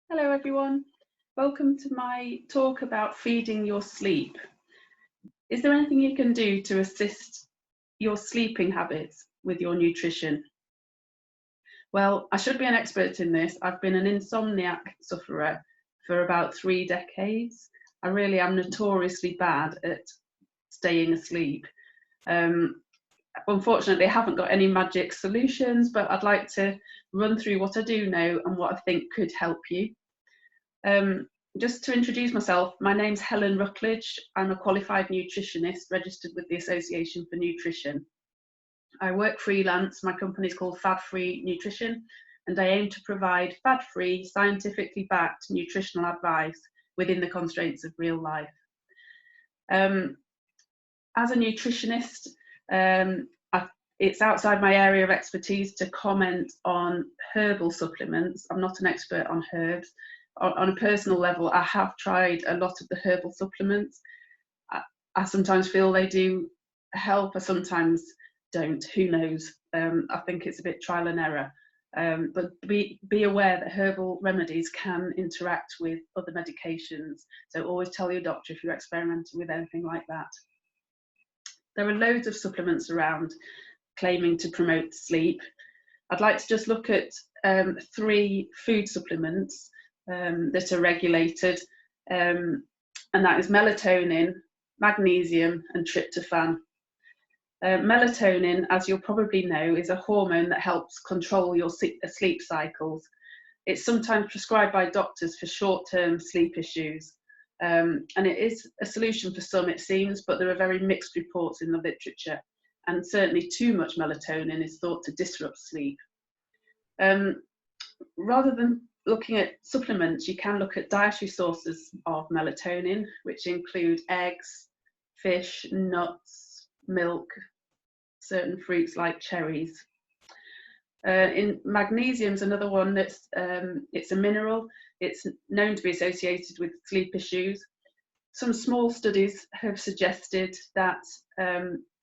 Hello everyone, welcome to my talk about feeding your sleep. Is there anything you can do to assist your sleeping habits with your nutrition? Well, I should be an expert in this. I've been an insomniac sufferer for about 3 decades. I really am notoriously bad at staying asleep. Unfortunately, I haven't got any magic solutions, but I'd like to run through what I do know and what I think could help you. Just to introduce myself, my name's Helen Ruckledge. I'm a qualified nutritionist registered with the Association for Nutrition. I work freelance. My company is called Fad-Free Nutrition, and I aim to provide fad-free, scientifically backed nutritional advice within the constraints of real life. As a nutritionist, it's outside my area of expertise to comment on herbal supplements. I'm not an expert on herbs. On a personal level, I have tried a lot of the herbal supplements. I sometimes feel they do help, I sometimes don't, who knows. I think it's a bit trial and error. But be aware that herbal remedies can interact with other medications. So always tell your doctor if you're experimenting with anything like that. There are loads of supplements around claiming to promote sleep. I'd like to just look at 3 food supplements that are regulated, and that is melatonin, magnesium and tryptophan. Melatonin, as you'll probably know, is a hormone that helps control your sleep cycles. It's sometimes prescribed by doctors for short-term sleep issues, and it is a solution for some, it seems, but there are very mixed reports in the literature, and certainly too much melatonin is thought to disrupt sleep. Rather than looking at supplements, you can look at dietary sources of melatonin, which include eggs, fish, nuts, milk, certain fruits like cherries. In magnesium is another one that's it's a mineral. It's known to be associated with sleep issues. Some small studies have suggested that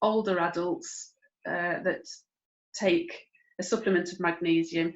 older adults that take a supplement of magnesium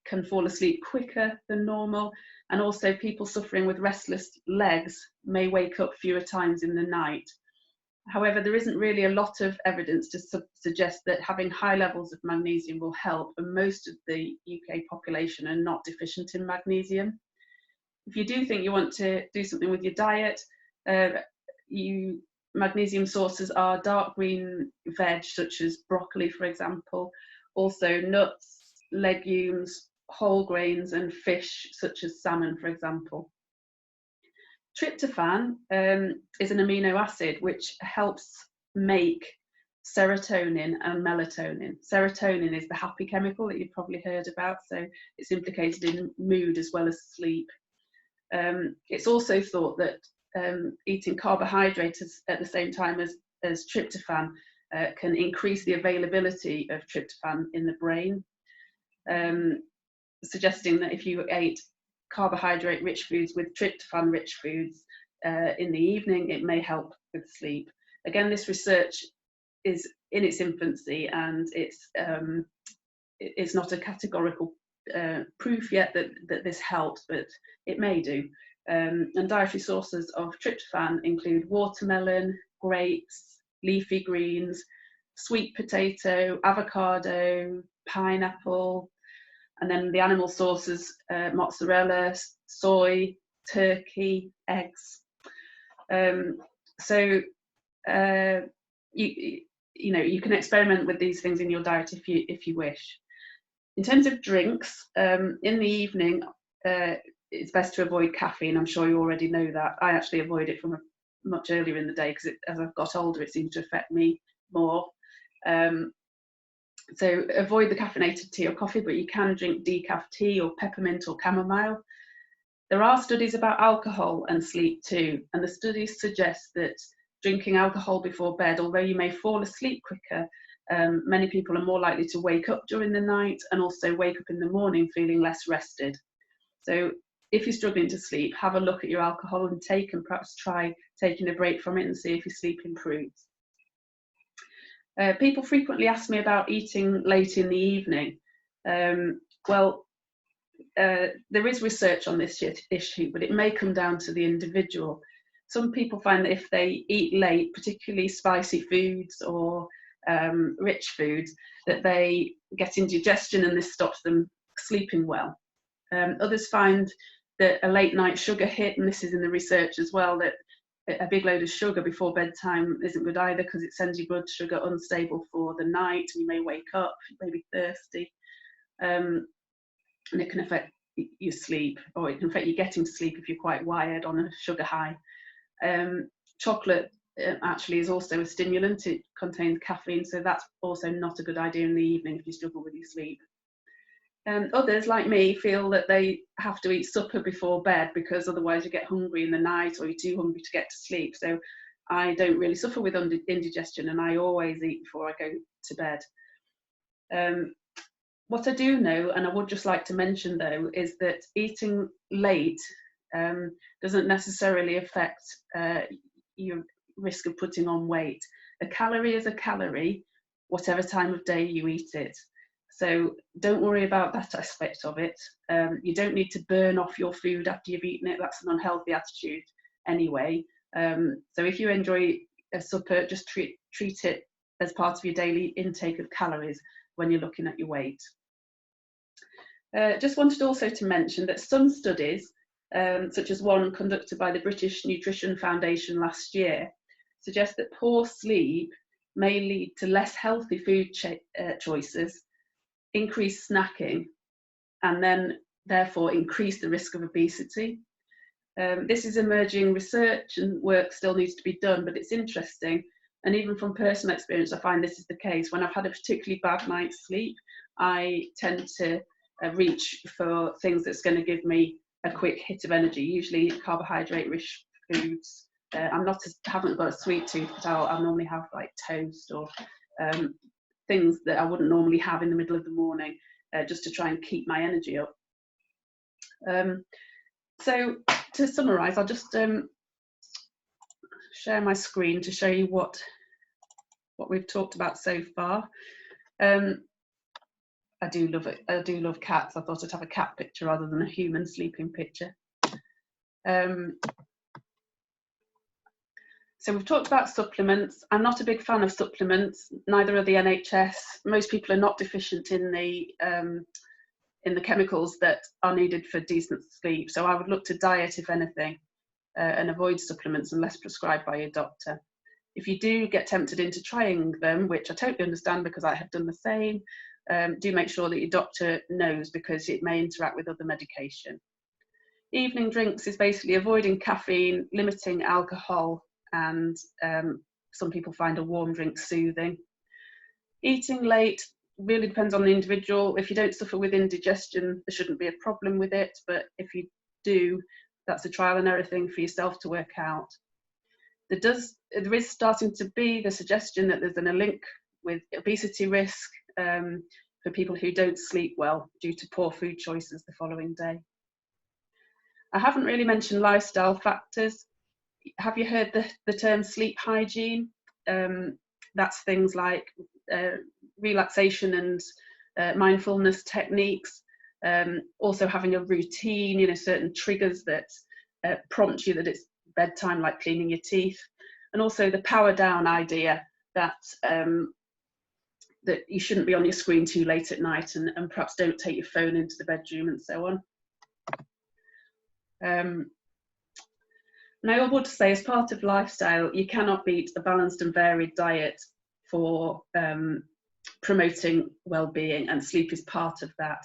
can fall asleep quicker than normal, and also people suffering with restless legs may wake up fewer times in the night. However, there isn't really a lot of evidence to suggest that having high levels of magnesium will help, and most of the UK population are not deficient in magnesium. If you do think you want to do something with your diet, magnesium sources are dark green veg such as broccoli, for example, also nuts, legumes, whole grains and fish such as salmon, for example. Tryptophan is an amino acid which helps make serotonin and melatonin. Serotonin is the happy chemical that you've probably heard about, so it's implicated in mood as well as sleep. It's also thought that eating carbohydrates at the same time as tryptophan can increase the availability of tryptophan in the brain, suggesting that if you ate carbohydrate-rich foods with tryptophan-rich foods in the evening, it may help with sleep. Again, this research is in its infancy, and it's not a categorical proof yet that this helps, but it may do. And dietary sources of tryptophan include watermelon, grapes, leafy greens, sweet potato, avocado, pineapple, and then the animal sources, mozzarella, soy, turkey, eggs. So you can experiment with these things in your diet if you wish. In terms of drinks, in the evening, it's best to avoid caffeine. I'm sure you already know that. I actually avoid it from much earlier in the day because as I've got older, it seems to affect me more. So avoid the caffeinated tea or coffee, but you can drink decaf tea or peppermint or chamomile. There are studies about alcohol and sleep too, and the studies suggest that drinking alcohol before bed, although you may fall asleep quicker, many people are more likely to wake up during the night and also wake up in the morning feeling less rested. So if you're struggling to sleep, have a look at your alcohol intake and perhaps try taking a break from it and see if your sleep improves. People frequently ask me about eating late in the evening. Well, there is research on this issue, but it may come down to the individual. Some people find that if they eat late, particularly spicy foods or rich foods, that they get indigestion and this stops them sleeping well. Others find that a late night sugar hit, and this is in the research as well, that a big load of sugar before bedtime isn't good either, because it sends your blood sugar unstable for the night. You may wake up, you may be thirsty, and it can affect your sleep, or it can affect you getting to sleep if you're quite wired on a sugar high. Chocolate actually is also a stimulant. It contains caffeine, so that's also not a good idea in the evening if you struggle with your sleep. Others, like me, feel that they have to eat supper before bed because otherwise you get hungry in the night, or you're too hungry to get to sleep. So I don't really suffer with indigestion, and I always eat before I go to bed. What I do know, and I would just like to mention though, is that eating late doesn't necessarily affect your risk of putting on weight. A calorie is a calorie, whatever time of day you eat it. So don't worry about that aspect of it. You don't need to burn off your food after you've eaten it. That's an unhealthy attitude anyway. So if you enjoy a supper, just treat it as part of your daily intake of calories when you're looking at your weight. Just wanted also to mention that some studies, such as one conducted by the British Nutrition Foundation last year, suggest that poor sleep may lead to less healthy food choices, increased snacking, and then therefore increase the risk of obesity. This is emerging research and work still needs to be done, but it's interesting. And even from personal experience, I find this is the case. When I've had a particularly bad night's sleep, I tend to reach for things that's going to give me a quick hit of energy, usually carbohydrate-rich foods. Haven't got a sweet tooth, but I'll normally have like toast or things that I wouldn't normally have in the middle of the morning, just to try and keep my energy up. So to summarise, I'll just share my screen to show you what we've talked about so far. I do love cats. I thought I'd have a cat picture rather than a human sleeping picture. So we've talked about supplements. I'm not a big fan of supplements, neither are the NHS. Most people are not deficient in the chemicals that are needed for decent sleep. So I would look to diet, if anything, and avoid supplements unless prescribed by your doctor. If you do get tempted into trying them, which I totally understand because I have done the same, do make sure that your doctor knows, because it may interact with other medication. Evening drinks is basically avoiding caffeine, limiting alcohol, and some people find a warm drink soothing. Eating late really depends on the individual. If you don't suffer with indigestion, there shouldn't be a problem with it, but if you do, that's a trial and error thing for yourself to work out. There is starting to be the suggestion that there's a link with obesity risk for people who don't sleep well due to poor food choices the following day. I haven't really mentioned lifestyle factors. Have you heard the term sleep hygiene? That's things like relaxation and mindfulness techniques. Also having a routine, certain triggers that prompt you that it's bedtime, like cleaning your teeth. And also the power down idea that that you shouldn't be on your screen too late at night, and perhaps don't take your phone into the bedroom and so on. Now, I would say, as part of lifestyle, you cannot beat a balanced and varied diet for promoting well-being, and sleep is part of that.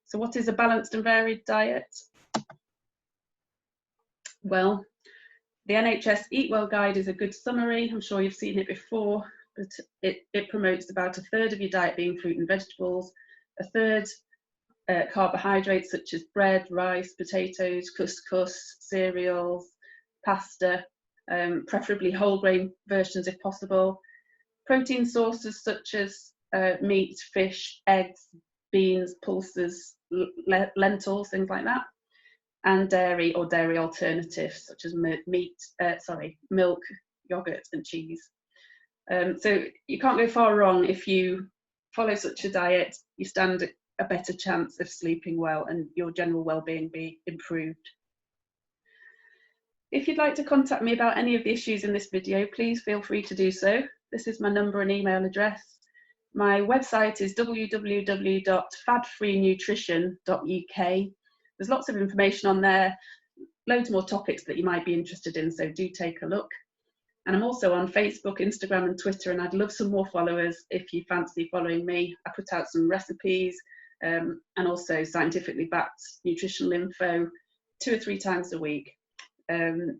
So what is a balanced and varied diet? Well, the NHS Eat Well Guide is a good summary. I'm sure you've seen it before, but it promotes about a third of your diet being fruit and vegetables, a third carbohydrates such as bread, rice, potatoes, couscous, cereals, pasta, preferably whole grain versions if possible, protein sources such as meat, fish, eggs, beans, pulses, lentils, things like that, and dairy or dairy alternatives such as milk, yogurt and cheese. So you can't go far wrong if you follow such a diet. You stand a better chance of sleeping well and your general well-being be improved. If you'd like to contact me about any of the issues in this video, please feel free to do so. This is my number and email address. My website is www.fad-free-nutrition.uk. There's lots of information on there, loads more topics that you might be interested in, so do take a look. And I'm also on Facebook, Instagram and Twitter, and I'd love some more followers if you fancy following me. I put out some recipes and also scientifically backed nutritional info 2 or 3 times a week.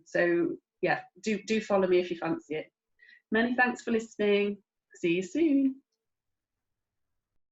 So yeah, do follow me if you fancy it. Many thanks for listening. See you soon.